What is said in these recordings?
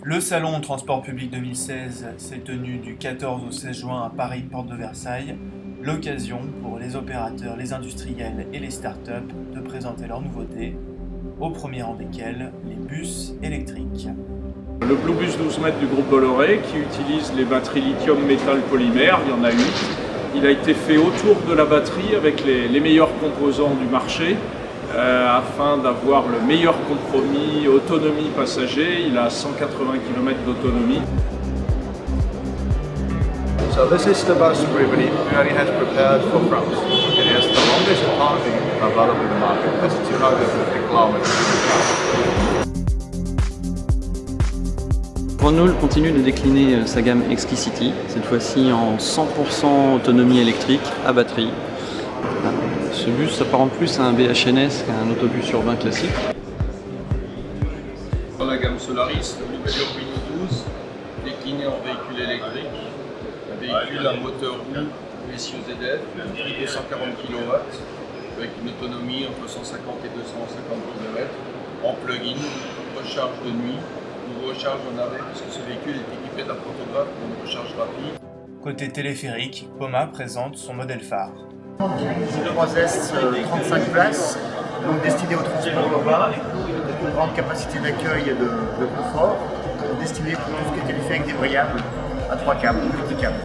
Le Salon Transport Public 2016 s'est tenu du 14 au 16 juin à Paris, porte de Versailles. L'occasion pour les opérateurs, les industriels et les startups de présenter leurs nouveautés, au premier rang desquels les bus électriques. Le Bluebus 12 mètres du groupe Bolloré qui utilise les batteries lithium métal polymère, il y en a 8. Il a été fait autour de la batterie avec les meilleurs composants du marché afin d'avoir le meilleur compromis autonomie passager. Il a 180 km d'autonomie. So this is the bus we believe Pirelli has prepared for France. It is the longest autonomy available in the market. That's 250 km. Renault continue de décliner sa gamme X-City, cette fois-ci en 100% autonomie électrique à batterie. Ce bus s'apparente plus à un BHNS qu'à un autobus urbain classique. Dans la gamme Solaris, le nouvel Urbino 12, décliné en véhicule électrique, un véhicule à moteur roue Messieurs ZF, de 240 kW, avec une autonomie entre 150 et 250 km, en plug-in, recharge de nuit, ou recharge en arrêt, puisque ce véhicule est équipé d'un pantographe pour une recharge rapide. Côté téléphérique, Poma présente son modèle phare. J3S 35 places, donc destiné au transport urbain, une grande capacité d'accueil et de confort, destiné pour tout ce qui est téléphérique débrayable à 3 câbles, multi-câbles.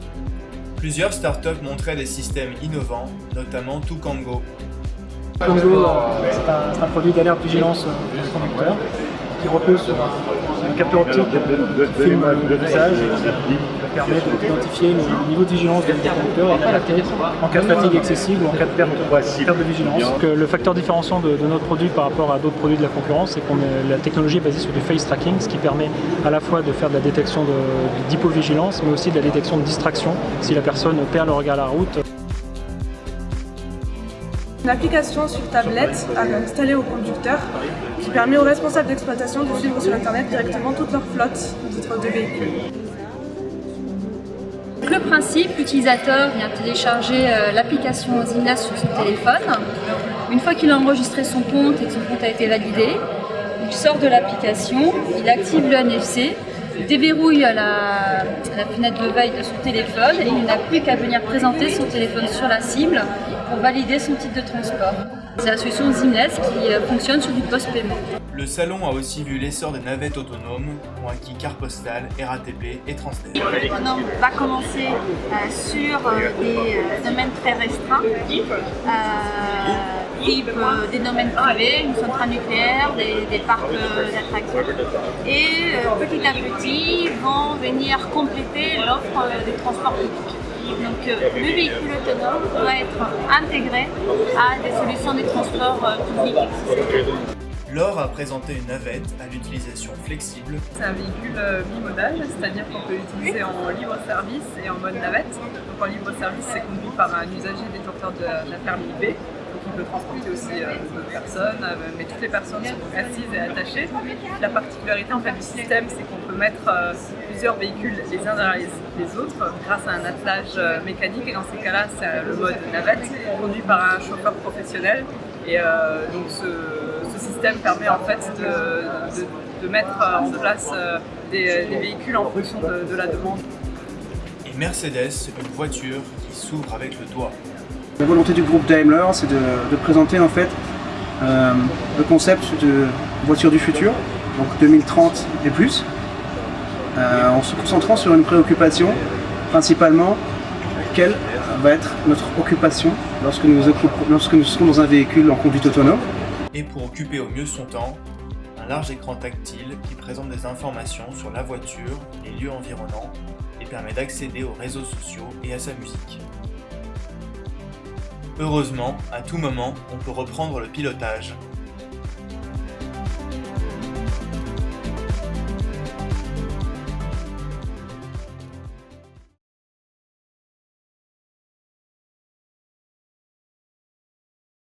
Plusieurs startups montraient des systèmes innovants, notamment Tukango. Tukango, c'est un produit d'alerte vigilance du conducteur qui repose sur un capteur optique qui filme le visage et qui permet d'identifier le niveau de vigilance du conducteur et d'alerter en cas de fatigue excessive ou en cas de perte de vigilance. Donc, le facteur différenciant de notre produit par rapport à d'autres produits de la concurrence, c'est que la technologie est basée sur du face tracking, ce qui permet à la fois de faire de la détection d'hypovigilance, mais aussi de la détection de distraction si la personne perd le regard à la route. Une application sur tablette à installer au conducteur qui permet aux responsables d'exploitation de suivre sur internet directement toute leur flotte de véhicules. Le principe, l'utilisateur vient télécharger l'application Zimnas sur son téléphone. Une fois qu'il a enregistré son compte et que son compte a été validé, il sort de l'application, il active le NFC, déverrouille la fenêtre de veille de son téléphone et il n'a plus qu'à venir présenter son téléphone sur la cible pour valider son titre de transport. C'est la solution Zimnas qui fonctionne sur du post-paiement. Le salon a aussi vu l'essor des navettes autonomes pour acquis Carte Postale, RATP et Transdev. L'autonome va commencer sur des domaines très restreints, type des domaines privés, une centrale nucléaire, des parcs d'attractions. Et petit à petit vont venir compléter l'offre des transports publics. Donc le véhicule autonome doit être intégré à des solutions de transport public existantes. Laure a présenté une navette à l'utilisation flexible. C'est un véhicule bimodal, c'est-à-dire qu'on peut l'utiliser en libre service et en mode navette. Donc en libre service, c'est conduit par un usager détenteur de la permis B. Donc il peut transporter aussi d'autres personnes, mais toutes les personnes sont assises et attachées. La particularité en fait, du système, c'est qu'on peut mettre plusieurs véhicules les uns derrière les autres grâce à un attelage mécanique. Et dans ces cas-là, c'est le mode navette, conduit par un chauffeur professionnel. Et donc ce système permet en fait de mettre en place des véhicules en fonction de la demande. Et Mercedes, une voiture qui s'ouvre avec le doigt. La volonté du groupe Daimler, c'est de présenter en fait le concept de voiture du futur, donc 2030 et plus, en se concentrant sur une préoccupation, principalement quelle va être notre occupation lorsque nous serons dans un véhicule en conduite autonome. Et pour occuper au mieux son temps, un large écran tactile qui présente des informations sur la voiture, les lieux environnants et permet d'accéder aux réseaux sociaux et à sa musique. Heureusement, à tout moment, on peut reprendre le pilotage.